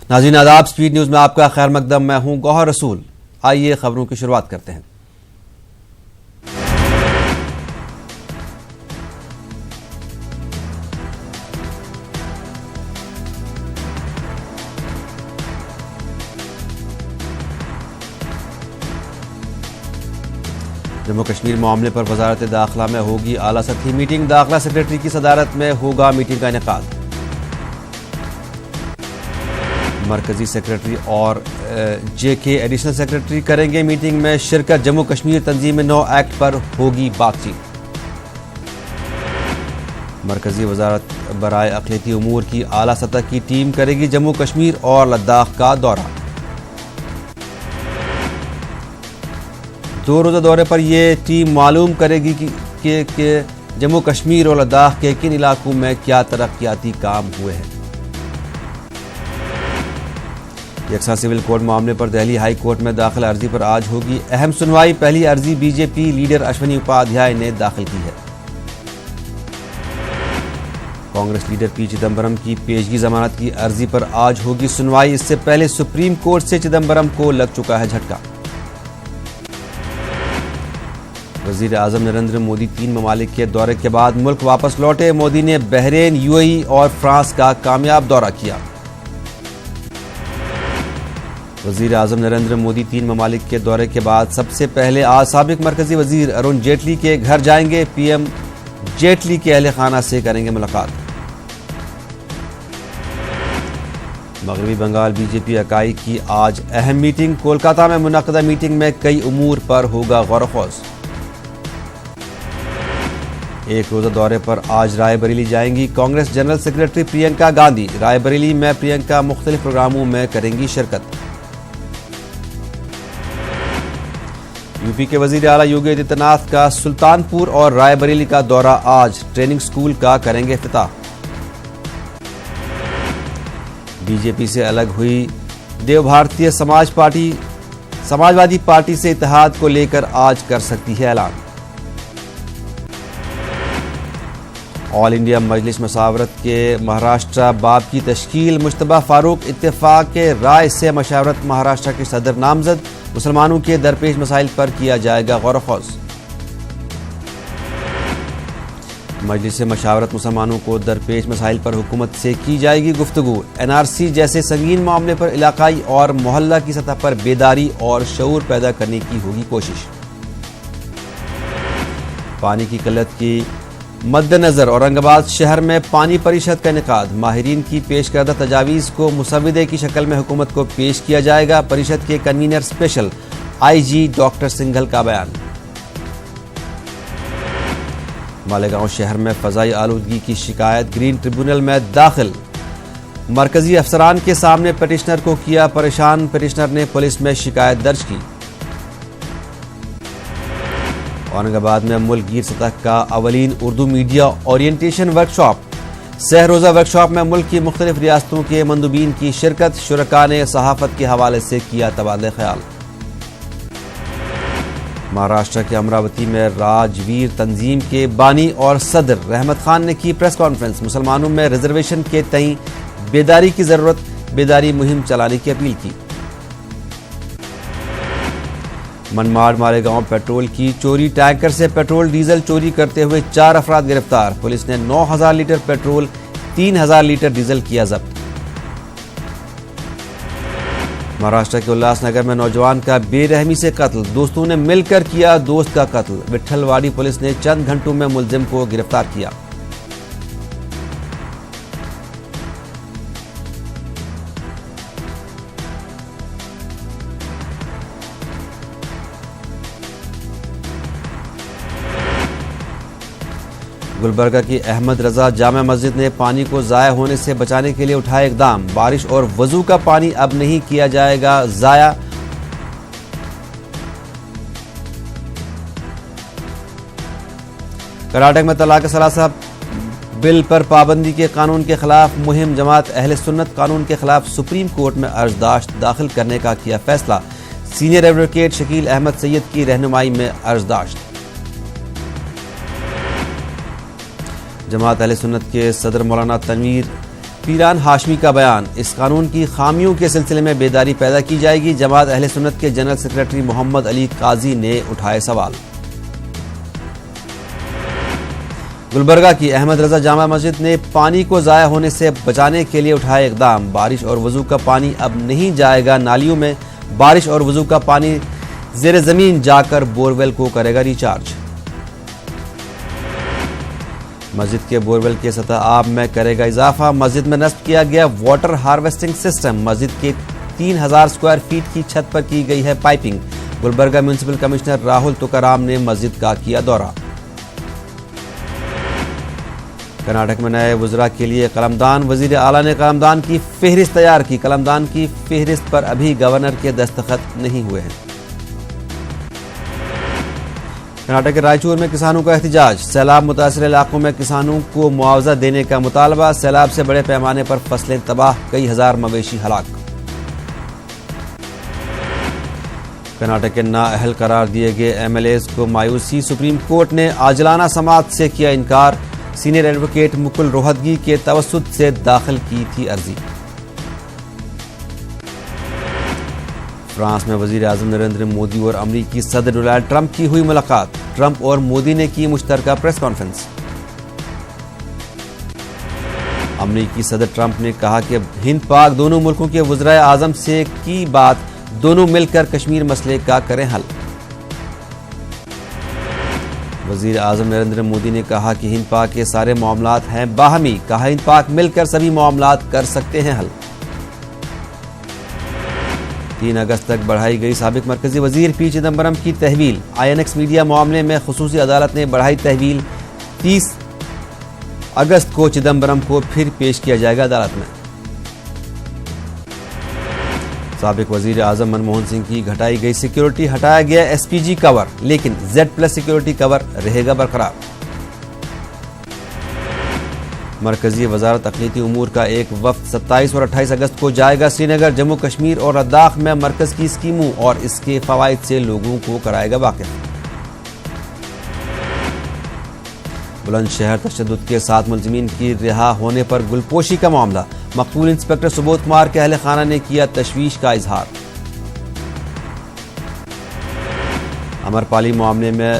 ناظرین آداب، speed news میں آپ کا خیر مقدم، میں ہوں گوہر رسول۔ آئیے خبروں کی شروعات کرتے ہیں۔ جموں کشمیر معاملے پر وزارت داخلہ میں ہوگی اعلیٰ سطحی میٹنگ، داخلہ سیکرٹری کی صدارت میں ہوگا میٹنگ کا انعقاد۔ مرکزی سیکرٹری اور جے کے ایڈیشنل سیکرٹری کریں گے میٹنگ میں شرکت، جموں کشمیر تنظیم 9 ایکٹ پر ہوگی بات چیت۔ مرکزی وزارت برائے اقلیتی امور کی اعلیٰ سطح کی ٹیم کرے گی جموں کشمیر اور لداخ کا دورہ۔ 2 روزہ دورے پر یہ ٹیم معلوم کرے گی کہ جموں کشمیر اور لداخ کے کن علاقوں میں کیا ترقیاتی کام ہوئے ہیں۔ یکساں سول کوڈ معاملے پر دہلی ہائی کورٹ میں داخل عرضی پر آج ہوگی اہم سنوائی۔ پہلی عرضی B J P leader Ashwini Upadhyay نے داخل کی ہے۔ کانگریس لیڈر پی چدمبرم کی پیشگی ضمانت کی عرضی پر آج ہوگی سنوائی۔ اس سے پہلے سپریم کورٹ سے چدمبرم کو لگ چکا ہے جھٹکا۔ وزیر اعظم نریندر مودی 3 ممالک کے دورے کے بعد ملک واپس لوٹے۔ مودی نے بحرین، یو اے ای اور فرانس کا کامیاب دورہ کیا۔ وزیر اعظم نریندر مودی 3 ممالک کے دورے کے بعد سب سے پہلے آج سابق مرکزی وزیر ارون جیٹلی کے گھر جائیں گے۔ پی ایم جیٹلی کے اہل خانہ سے کریں گے ملاقات۔ مغربی بنگال بی جے پی اکائی کی آج اہم میٹنگ، کولکاتہ میں منعقدہ میٹنگ میں کئی امور پر ہوگا غور و خوض۔ 1 روزہ دورے پر آج رائے بریلی جائیں گی کانگریس جنرل سیکرٹری پرینکا گاندھی۔ رائے بریلی میں پرینکا مختلف پروگراموں میں کریں گی شرکت۔ یو پی کے وزیر اعلیٰ یوگی آدتیہ ناتھ کا سلطان پور اور رائے بریلی کا دورہ آج، ٹریننگ سکول کا کریں گے افتتاح۔ بی جے پی سے الگ ہوئی دیو بھارتیہ سماجوادی پارٹی سے اتحاد کو لے کر آج کر سکتی ہے اعلان۔ آل انڈیا مجلس مشاورت کے مہاراشٹرا باب کی تشکیل، مجتبیٰ فاروق اتفاق رائے سے مشاورت مہاراشٹرا کے صدر نامزد۔ مسلمانوں کے درپیش مسائل پر کیا جائے گا غور و خوض۔ مجلس مشاورت مسلمانوں کو درپیش مسائل پر حکومت سے کی جائے گی گفتگو۔ این آر سی جیسے سنگین معاملے پر علاقائی اور محلہ کی سطح پر بیداری اور شعور پیدا کرنے کی ہوگی کوشش۔ پانی کی قلت کی مد نظر اورنگ آباد شہر میں پانی پریشد کا انعقاد۔ ماہرین کی پیش کردہ تجاویز کو مسودے کی شکل میں حکومت کو پیش کیا جائے گا۔ پریشد کے convener special I G doctor Singhal کا بیان۔ مالیگاؤں شہر میں فضائی آلودگی کی شکایت گرین ٹریبونل میں داخل۔ مرکزی افسران کے سامنے پٹیشنر کو کیا پریشان، پٹیشنر نے پولیس میں شکایت درج کی۔ اورنگ آباد میں ملک گیر سطح کا اولین اردو میڈیا اورینٹیشن ورکشاپ۔ 6 روزہ ورکشاپ میں ملک کی مختلف ریاستوں کے مندوبین کی شرکت، شرکاء نے صحافت کے حوالے سے کیا تبادلہ خیال۔ مہاراشٹر کے امراوتی میں راجویر تنظیم کے بانی اور صدر رحمت خان نے کی پریس کانفرنس، مسلمانوں میں ریزرویشن کے تئیں بیداری کی ضرورت، بیداری مہم چلانے کی اپیل کی۔ منماڈ مالیگاؤں پیٹرول کی چوری، ٹینکر سے پیٹرول ڈیزل چوری کرتے ہوئے 4 افراد گرفتار۔ پولیس نے 9000 لیٹر پیٹرول، 3000 لیٹر ڈیزل کیا ضبط۔ مہاراشٹر کے الاس نگر میں نوجوان کا بے رحمی سے قتل، دوستوں نے مل کر کیا دوست کا قتل۔ وٹھل واڑی پولیس نے چند گھنٹوں میں ملزم کو گرفتار کیا۔ گلبرگہ کی احمد رضا جامع مسجد نے پانی کو ضائع ہونے سے بچانے کے لیے اٹھائے اقدام۔ بارش اور وضو کا پانی اب نہیں کیا جائے گا ضائع۔ کرناٹک میں طلاق ثلاثہ بل پر پابندی کے قانون کے خلاف مہم، جماعت اہل سنت قانون کے خلاف سپریم کورٹ میں عرضداشت داخل کرنے کا کیا فیصلہ۔ سینئر ایڈوکیٹ شکیل احمد سید کی رہنمائی میں عرضداشت۔ جماعت اہل سنت کے صدر مولانا تنویر پیران ہاشمی کا بیان، اس قانون کی خامیوں کے سلسلے میں بیداری پیدا کی جائے گی، جماعت اہل سنت کے جنرل سیکرٹری محمد علی قاضی نے اٹھائے سوال۔ گلبرگہ کی احمد رضا جامع مسجد نے پانی کو ضائع ہونے سے بچانے کے لیے اٹھائے اقدام، بارش اور وضو کا پانی اب نہیں جائے گا نالیوں میں، بارش اور وضو کا پانی زیر زمین جا کر بورویل کو کرے گا ریچارج۔ مسجد کے بورویل کی سطح آب میں کرے گا اضافہ، مسجد میں نصب کیا گیا واٹر ہارویسٹنگ سسٹم، مسجد کے 3000 اسکوائر فیٹ کی چھت پر کی گئی ہے piping. Gulbarga municipal commissioner Rahul Tukaram نے مسجد کا کیا دورہ۔ کرناٹک میں نئے وزراء کے لیے قلمدان، وزیر اعلیٰ نے قلمدان کی فہرست تیار کی، قلمدان کی فہرست پر ابھی گورنر کے دستخط نہیں ہوئے ہیں۔ کرناٹک کے رائچور میں کسانوں کا احتجاج، سیلاب متاثرہ علاقوں میں کسانوں کو معاوضہ دینے کا مطالبہ، سیلاب سے بڑے پیمانے پر فصلیں تباہ، کئی ہزار مویشی ہلاک۔ کرناٹک کے نااہل قرار دیے گئے ایم ایل ایز کو مایوسی، سپریم کورٹ نے عاجلانہ سماعت سے کیا انکار، سینئر ایڈوکیٹ مکل روہتگی کے توسط سے داخل کی تھی عرضی۔ فرانس میں وزیر اعظم نریندر مودی اور امریکی صدر ڈونلڈ ٹرمپ کی ہوئی ملاقات، ٹرمپ اور مودی نے کی مشترکہ پریس کانفرنس۔ امریکی صدر ٹرمپ نے کہا کہ ہند پاک دونوں ملکوں کے وزرائے اعظم سے کی بات، دونوں مل کر کشمیر مسئلے کا کریں حل۔ وزیر اعظم نریندر مودی نے کہا کہ ہند پاک کے سارے معاملات ہیں باہمی، کہا ہند پاک مل کر سبھی معاملات کر سکتے ہیں حل۔ 3 اگست تک بڑھائی گئی سابق مرکزی وزیر پی چدمبرم کی تحویل، آئی این ایکس میڈیا معاملے میں خصوصی عدالت نے بڑھائی تحویل، 30 اگست کو چدمبرم کو پھر پیش کیا جائے گا عدالت میں۔ سابق وزیر اعظم منموہن سنگھ کی گھٹائی گئی سیکیورٹی، ہٹایا گیا ایس پی جی کور، لیکن Z+ سیکیورٹی کور رہے گا برقرار۔ مرکزی وزارت اقلیتی امور کا ایک وفد 27 اور 28 اگست کو جائے گا سری نگر، جموں کشمیر اور لداخ میں مرکز کی اسکیموں اور اس کے فوائد سے لوگوں کو کرائے گا واقف۔ بلند شہر تشدد کے 7 ملزمین کی رہا ہونے پر گلپوشی کا معاملہ، مقتول انسپکٹر سبودھ کمار کے اہل خانہ نے کیا تشویش کا اظہار۔ امرپالی معاملے میں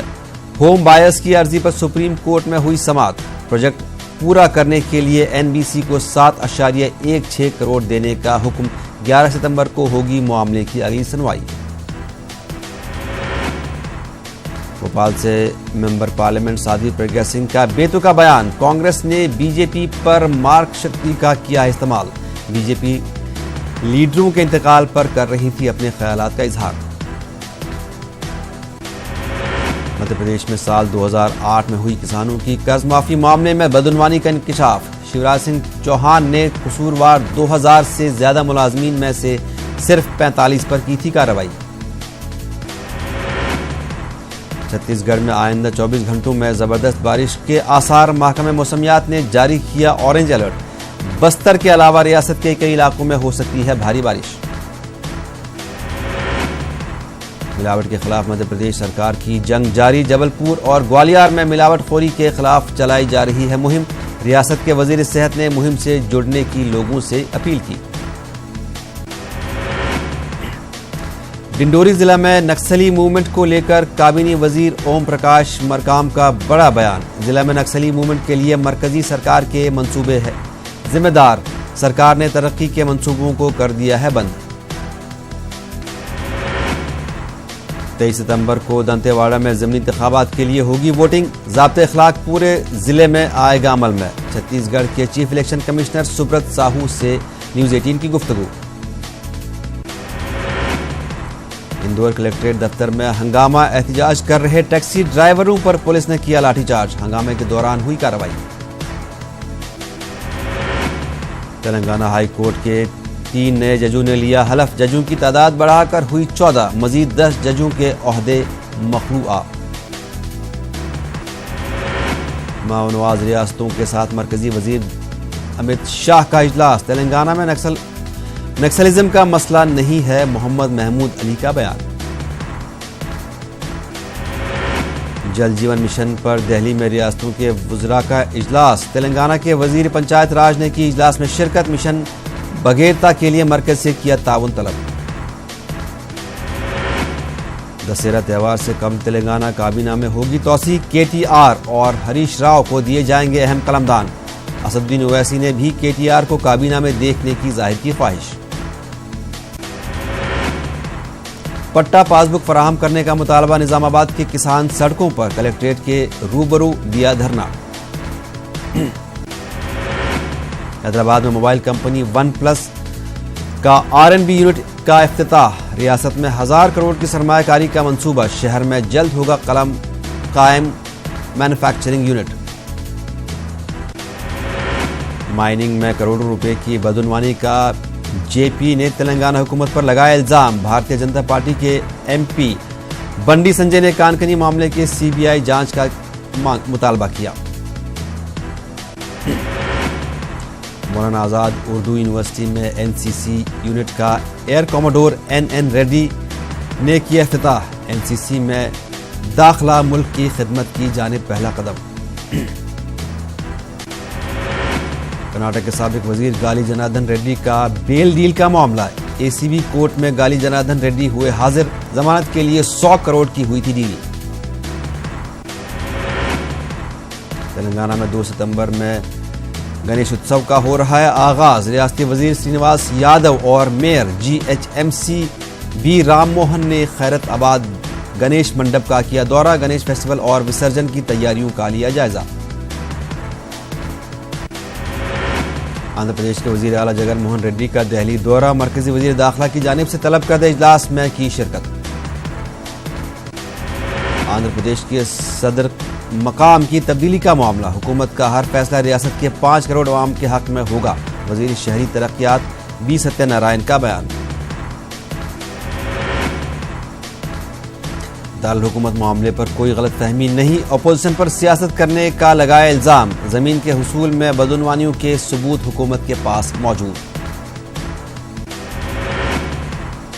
ہوم بائرز کی عرضی پر سپریم کورٹ میں ہوئی سماعت، پروجیکٹ پورا کرنے کے لیے NBC کو 7.16 کروڑ دینے کا حکم، 11 ستمبر کو ہوگی معاملے کی اگلی سنوائی۔ بھوپال سے ممبر پارلیمنٹ سادھوی پرگیہ سنگھ کا بیتوقع بیان، کانگریس نے be J P per mark Shakti کا کیا استعمال، بی جے پی لیڈروں کے انتقال پر کر رہی تھی اپنے خیالات کا اظہار۔ مدھیہ پردیش میں سال 2008 میں ہوئی کسانوں کی قرض معافی معاملے میں بدعنوانی کا انکشاف، شیوراج سنگھ چوہان نے قصوروار 2000 سے زیادہ ملازمین میں سے صرف 45 پر کی تھی کارروائی۔ چھتیس گڑھ میں آئندہ 24 گھنٹوں میں زبردست بارش کے آثار، محکمہ موسمیات نے جاری کیا اورنج الرٹ، بستر کے علاوہ ریاست کے کئی علاقوں میں ہو سکتی ہے بھاری بارش۔ ملاوٹ کے خلاف مدھیہ پردیش سرکار کی جنگ جاری، جبل پور اور گوالیار میں ملاوٹ خوری کے خلاف چلائی جا رہی ہے مہم، ریاست کے وزیر صحت نے مہم سے جڑنے کی لوگوں سے اپیل کی۔ ڈنڈوری ضلع میں نکسلی موومنٹ کو لے کر کابینی وزیر اوم پرکاش مرکام کا بڑا بیان، ضلع میں نکسلی موومنٹ کے لیے مرکزی سرکار کے منصوبے ہیں ذمہ دار، سرکار نے ترقی کے منصوبوں کو کر دیا ہے بند۔ 23 ستمبر کو دنتے واڑہ میں ضمنی انتخابات کے لیے ہوگی ووٹنگ، ضابطۂ اخلاق پورے ضلع میں آئے گا عمل میں، چھتیس گڑھ کے chief election commissioner Subrat Sahu سے نیوز 18 کی گفتگو۔ اندور کلکٹریٹ دفتر میں ہنگامہ، احتجاج کر رہے ٹیکسی ڈرائیوروں پر پولیس نے کیا لاٹھی چارج، ہنگامے کے دوران ہوئی کارروائی۔ تلنگانہ ہائی کورٹ کے 3 نئے ججوں نے لیا حلف، ججوں کی تعداد بڑھا کر ہوئی 14، مزید 10 ججوں کے عہدے مخلوع۔ ماؤ نواز ریاستوں کے ساتھ مرکزی وزیر امت شاہ کا اجلاس، تلنگانہ میں نکسلزم کا مسئلہ نہیں ہے، محمد محمود علی کا بیان۔ جل جیون مشن پر دہلی میں ریاستوں کے وزراء کا اجلاس، تلنگانہ کے وزیر پنچایت راج نے کی اجلاس میں شرکت، مشن بگیرتا کے لیے مرکز سے کیا تعاون طلب۔ دسہرہ تہوار سے کم تلنگانہ کابینہ میں ہوگی توسیع، کے ٹی آر اور ہریش راؤ کو دیے جائیں گے اہم قلمدان۔ اسدالدین اویسی نے بھی کے ٹی آر کو کابینہ میں دیکھنے کی ظاہر کی خواہش۔ پٹا پاس بک فراہم کرنے کا مطالبہ، نظام آباد کے کسان سڑکوں پر کلکٹریٹ کے روبرو دیا دھرنا۔ حیدرآباد میں موبائل کمپنی ون پلس کا R&B یونٹ کا افتتاح، ریاست میں 1000 کروڑ کی سرمایہ کاری کا منصوبہ، شہر میں جلد ہوگا قائم مینوفیکچرنگ یونٹ۔ مائننگ میں کروڑوں روپے کی بدعنوانی کا جے پی نے تلنگانہ حکومت پر لگایا الزام، بھارتیہ جنتا پارٹی کے ایم پی بنڈی سنجے نے کانکنی معاملے کے CBI جانچ کا مطالبہ کیا۔ مولانا آزاد اردو یونیورسٹی میں NCC یونٹ کا ایئر کاموڈور NN ریڈی نے کیا افتتاح، NCC میں داخلہ ملک کی خدمت کی جانب پہلا قدم۔ کرناٹک کے سابق وزیر گالی جنادھن ریڈی کا بیل ڈیل کا معاملہ، ACB کورٹ میں گالی جنادھن ریڈی ہوئے حاضر، ضمانت کے لیے 100 کروڑ کی ہوئی تھی ڈیل۔ تلنگانہ میں 2 ستمبر میں گنیش اتسو کا ہو رہا ہے آغاز، ریاستی وزیر سرینواس یادو اور mayor GHMC B Ram Mohan نے خیرت آباد گنیش منڈپ کا کیا دورہ، گنیش فیسٹیول اور وسرجن کی تیاریوں کا لیا جائزہ۔ آندھرا پردیش کے وزیر اعلیٰ جگن موہن ریڈی کا دہلی دورہ، مرکزی وزیر داخلہ کی جانب سے طلب کردہ اجلاس میں کی شرکت۔ آندھرا پردیش کے صدر مقام کی تبدیلی کا معاملہ، حکومت کا ہر فیصلہ ریاست کے 5 کروڑ عوام کے حق میں ہوگا، وزیر شہری ترقیات بی ستیہ نارائن کا بیان۔ دارالحکومت معاملے پر کوئی غلط فہمی نہیں، اپوزیشن پر سیاست کرنے کا لگایا الزام، زمین کے حصول میں بدعنوانیوں کے ثبوت حکومت کے پاس موجود۔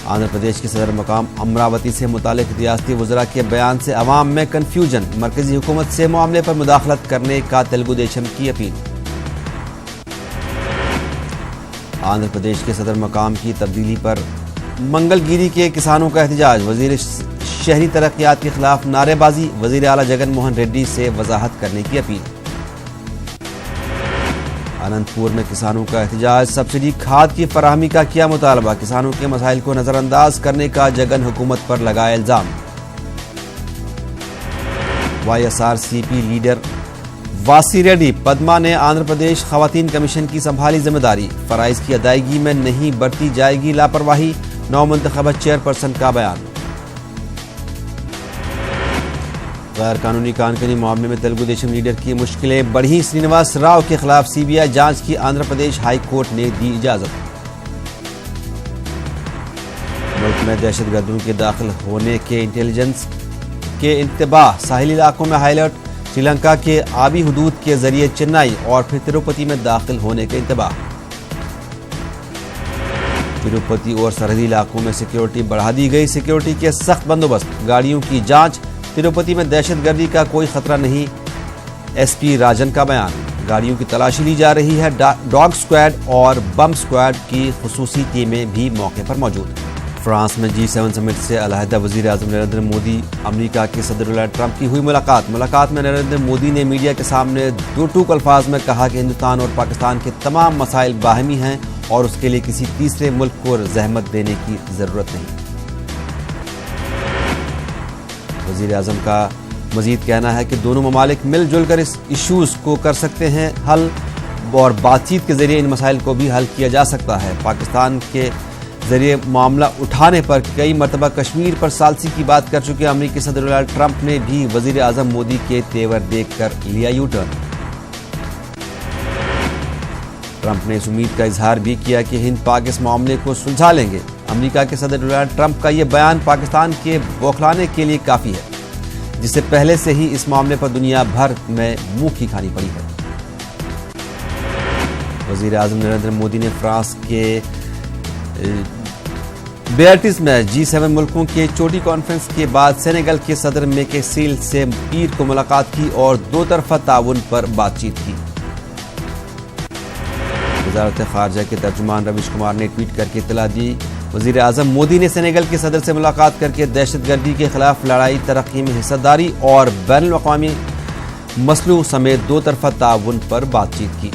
آندھرا پردیش کے صدر مقام امراوتی سے متعلق ریاستی وزراء کے بیان سے عوام میں کنفیوژن، مرکزی حکومت سے معاملے پر مداخلت کرنے کا تلگو دیشم کی اپیل۔ آندھرا پردیش کے صدر مقام کی تبدیلی پر منگل گیری کے کسانوں کا احتجاج، وزیر شہری ترقیات کے خلاف نعرے بازی، وزیر اعلیٰ جگن موہن ریڈی سے وضاحت کرنے کی اپیل۔ اننت پور میں کسانوں کا احتجاج، سبسڈی کھاد کی فراہمی کا کیا مطالبہ، کسانوں کے مسائل کو نظر انداز کرنے کا جگن حکومت پر لگایا الزام۔ YSRCP لیڈر واسی ریڈی پدما نے آندھرا پردیش خواتین کمیشن کی سنبھالی ذمہ داری، فرائض کی ادائیگی میں نہیں برتی جائے گی لاپرواہی، نو منتخبہ چیئرپرسن کا بیان۔ غیر قانونی کانکنی معاملے میں تلگو دیشم لیڈر کی مشکلیں بڑھی، سرینواس راؤ کے خلاف CBI جانچ کی آندھرا پردیش ہائی کورٹ نے دی اجازت۔ ملک میں دہشت گردوں کے داخل ہونے کے انٹیلیجنس کے انتباہ، ساحلی علاقوں میں ہائی الرٹ، سری لنکا کے آبی حدود کے ذریعے چنئی اور پھر تروپتی میں داخل ہونے کے انتباہ۔ تروپتی اور سرحدی علاقوں میں سیکیورٹی بڑھا دی گئی، سیکیورٹی کے سخت بندوبست، گاڑیوں کی جانچ، تروپتی میں دہشت گردی کا کوئی خطرہ نہیں، SP راجن کا بیان، گاڑیوں کی تلاشی لی جا رہی ہے، ڈاگ سکواڈ اور بم سکواڈ کی خصوصی ٹیمیں بھی موقع پر موجود۔ فرانس میں G7 سمٹ سے علیحدہ وزیر اعظم نریندر مودی، امریکہ کے صدر ڈونلڈ ٹرمپ کی ہوئی ملاقات میں نریندر مودی نے میڈیا کے سامنے دو ٹوک الفاظ میں کہا کہ ہندوستان اور پاکستان کے تمام مسائل باہمی ہیں اور اس کے لیے کسی تیسرے ملک کو زحمت دینے کی ضرورت نہیں۔ وزیر اعظم کا مزید کہنا ہے کہ دونوں ممالک مل جل کر اس ایشوز کو کر سکتے ہیں حل، اور بات چیت کے ذریعے ان مسائل کو بھی حل کیا جا سکتا ہے۔ پاکستان کے ذریعے معاملہ اٹھانے پر کئی مرتبہ کشمیر پر ثالثی کی بات کر چکے امریکی صدر ڈونلڈ ٹرمپ نے بھی وزیر اعظم مودی کے تیور دیکھ کر لیا یو ٹرن۔ ٹرمپ نے اس امید کا اظہار بھی کیا کہ ہند پاک اس معاملے کو سلجھا لیں گے۔ امریکہ کے صدر ڈونلڈ ٹرمپ کا یہ بیان پاکستان کے بوکھلانے کے لیے کافی ہے، جس سے پہلے سے ہی اس معاملے پر دنیا بھر میں منہ کی کھانی پڑی ہے۔ وزیر اعظم نریندر مودی نے فرانس کے بیئرٹس میں G7 ملکوں کے چوٹی کانفرنس کے بعد سینیگل کے صدر میکی سیل سے پیر کو ملاقات کی اور دو طرفہ تعاون پر بات چیت کی۔ وزارت خارجہ کے ترجمان رویش کمار نے ٹویٹ کر کے اطلاع دی، وزیر اعظم مودی نے سینیگل کے صدر سے ملاقات کر کے دہشت گردی کے خلاف لڑائی، ترقی میں حصہ داری اور بین الاقوامی مسئلوں سمیت دو طرفہ تعاون پر بات چیت کی۔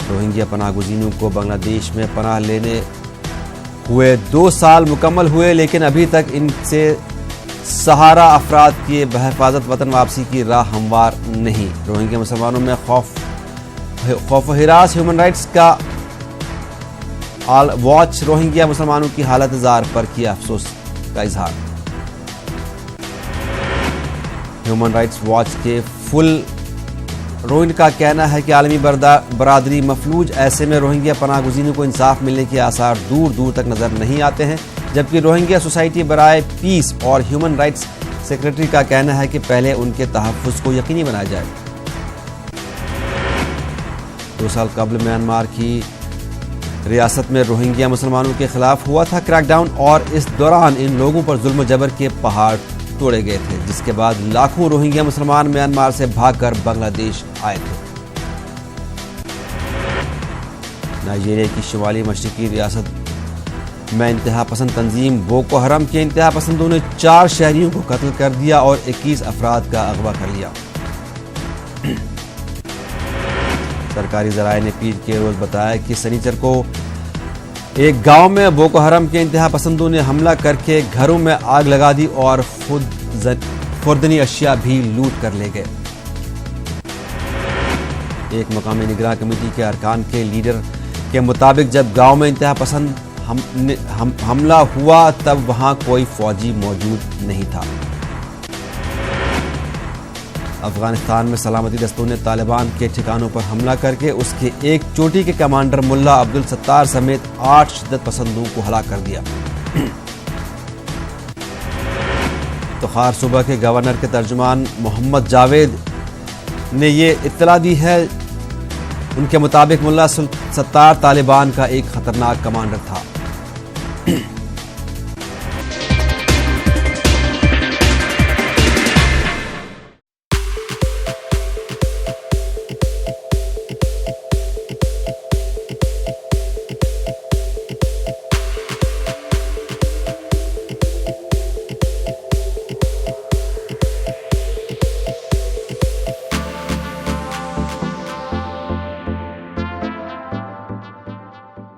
روہنگیا پناہ گزینوں کو بنگلہ دیش میں پناہ لینے ہوئے 2 سال مکمل ہوئے، لیکن ابھی تک ان سے سہارا افراد کی بحفاظت وطن واپسی کی راہ ہموار نہیں۔ روہنگیا مسلمانوں میں خوف و ہراس۔ ہیومن رائٹس کا واچ روہنگیا مسلمانوں کی حالت زار پر کیا افسوس کا اظہار۔ ہیومن رائٹس واچ کے فل روئن کا کہنا ہے کہ عالمی برادری مفلوج، ایسے میں روہنگیا پناہ گزینوں کو انصاف ملنے کے آثار دور دور تک نظر نہیں آتے ہیں، جبکہ روہنگیا سوسائٹی برائے پیس اور ہیومن رائٹس سیکریٹری کا کہنا ہے کہ پہلے ان کے تحفظ کو یقینی بنایا جائے۔ 2 سال قبل میانمار کی ریاست میں روہنگیا مسلمانوں کے خلاف ہوا تھا کریک ڈاؤن، اور اس دوران ان لوگوں پر ظلم و جبر کے پہاڑ توڑے گئے تھے، جس کے بعد لاکھوں روہنگیا مسلمان میانمار سے بھاگ کر بنگلہ دیش آئے تھے۔ نائجیریا کی شمالی مشرقی ریاست میں انتہا پسند تنظیم بوکو حرم کے انتہا پسندوں نے 4 شہریوں کو قتل کر دیا اور 21 افراد کا اغوا کر لیا۔ سرکاری ذرائع نے پیر کے روز بتایا کہ سنیچر کو ایک گاؤں میں بوکو حرم کے انتہا پسندوں نے حملہ کر کے گھروں میں آگ لگا دی اور خوردنی اشیاء بھی لوٹ کر لے گئے۔ ایک مقامی نگراں کمیٹی کے ارکان کے لیڈر کے مطابق جب گاؤں میں انتہا پسند حملہ ہوا تب وہاں کوئی فوجی موجود نہیں تھا۔ افغانستان میں سلامتی دستوں نے طالبان کے ٹھکانوں پر حملہ کر کے اس کے ایک چوٹی کے کمانڈر ملا عبدالستار سمیت 8 شدت پسندوں کو ہلاک کر دیا۔ تخار صوبہ کے گورنر کے ترجمان محمد جاوید نے یہ اطلاع دی ہے۔ ان کے مطابق ملا ستار طالبان کا ایک خطرناک کمانڈر تھا۔